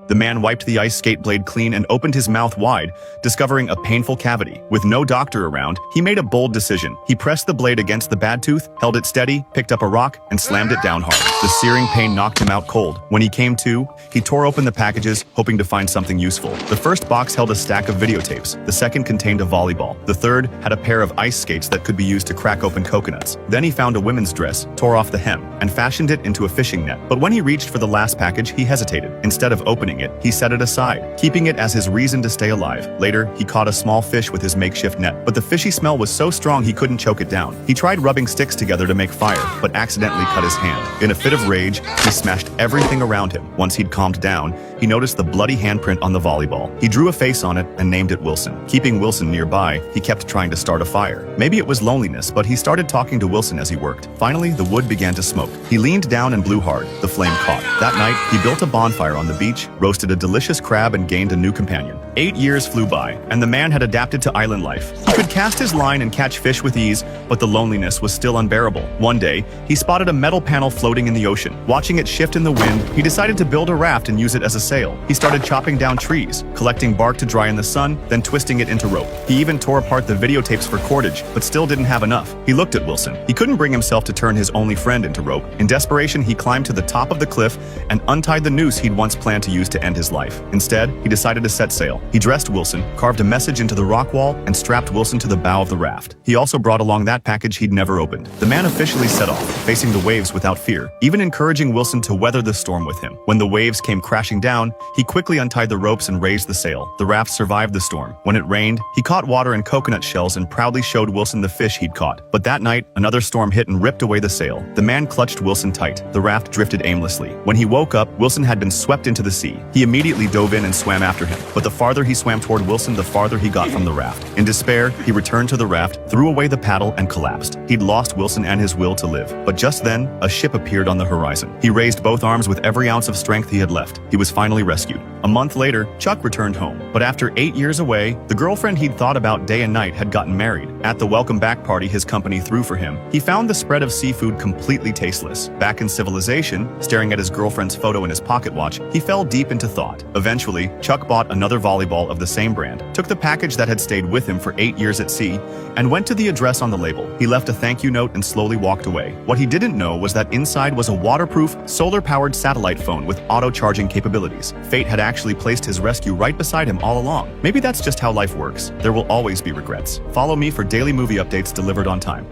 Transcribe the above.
The man wiped the ice skate blade clean and opened his mouth wide, discovering a painful cavity. With no doctor around, he made a bold decision. He pressed the blade against the bad tooth, held it steady, picked up a rock, and slammed it down hard. The searing pain knocked him out cold. When he came to, he tore open the packages, hoping to find something useful. The first box held a stack of videotapes. The second contained a volleyball. The third had a pair of ice skates that could be used to crack open coconuts. Then he found a women's dress, tore off the hem, and fashioned it into a fishing net. But when he reached for the last package, he hesitated. Instead of opening it, he set it aside, keeping it as his reason to stay alive. Later, he caught a small fish with his makeshift net, but the fishy smell was so strong he couldn't choke it down. He tried rubbing sticks together to make fire, but accidentally cut his hand. In a fit of rage, he smashed everything around him. Once he'd calmed down, he noticed the bloody handprint on the volleyball. He drew a face on it and named it Wilson. Keeping Wilson nearby, he kept trying to start a fire. Maybe it was loneliness, but he started talking to Wilson as he worked. Finally, the wood began to smoke. He leaned down and blew hard. The flame caught. That night, he built a bonfire on the beach, roasted a delicious crab, and gained a new companion. 8 years flew by, and the man had adapted to island life. He could cast his line and catch fish with ease, but the loneliness was still unbearable. One day, he spotted a metal panel floating in the ocean. Watching it shift in the wind, he decided to build a raft and use it as a sail. He started chopping down trees, collecting bark to dry in the sun, then twisting it into rope. He even tore apart the videotapes for cordage, but still didn't have enough. He looked at Wilson. He couldn't bring himself to turn his only friend into rope. In desperation, he climbed to the top of the cliff and untied the noose he'd once planned to use to end his life. Instead, he decided to set sail. He dressed Wilson, carved a message into the rock wall, and strapped Wilson to the bow of the raft. He also brought along that package he'd never opened. The man officially set off, facing the waves without fear, even encouraging Wilson to weather the storm with him. When the waves came crashing down, he quickly untied the ropes and raised the sail. The raft survived the storm. When it rained, he caught water and coconut shells and proudly showed Wilson the fish he'd caught. But that night, another storm hit and ripped away the sail. The man clutched Wilson tight. The raft drifted aimlessly. When he woke up, Wilson had been swept into the sea. He immediately dove in and swam after him. But the farther he swam toward Wilson, the farther he got from the raft. In despair, he returned to the raft, threw away the paddle, and collapsed. He'd lost Wilson and his will to live. But just then, a ship appeared on the horizon. He raised both arms with every ounce of strength he had left. He was finally rescued. A month later, Chuck returned home. But after 8 years away, the girlfriend he'd thought about day and night had gotten married. At the welcome back party his company threw for him, he found the spread of seafood completely tasteless. Back in civilization, staring at his girlfriend's photo in his pocket watch, he fell deep into thought. Eventually, Chuck bought another volleyball of the same brand, took the package that had stayed with him for 8 years at sea, and went to the address on the label. He left a thank you note and slowly walked away. What he didn't know was that inside was a waterproof, solar-powered satellite phone with auto-charging capabilities. Fate had actually placed his rescue right beside him all along. Maybe that's just how life works. There will always be regrets. Follow me for daily movie updates delivered on time.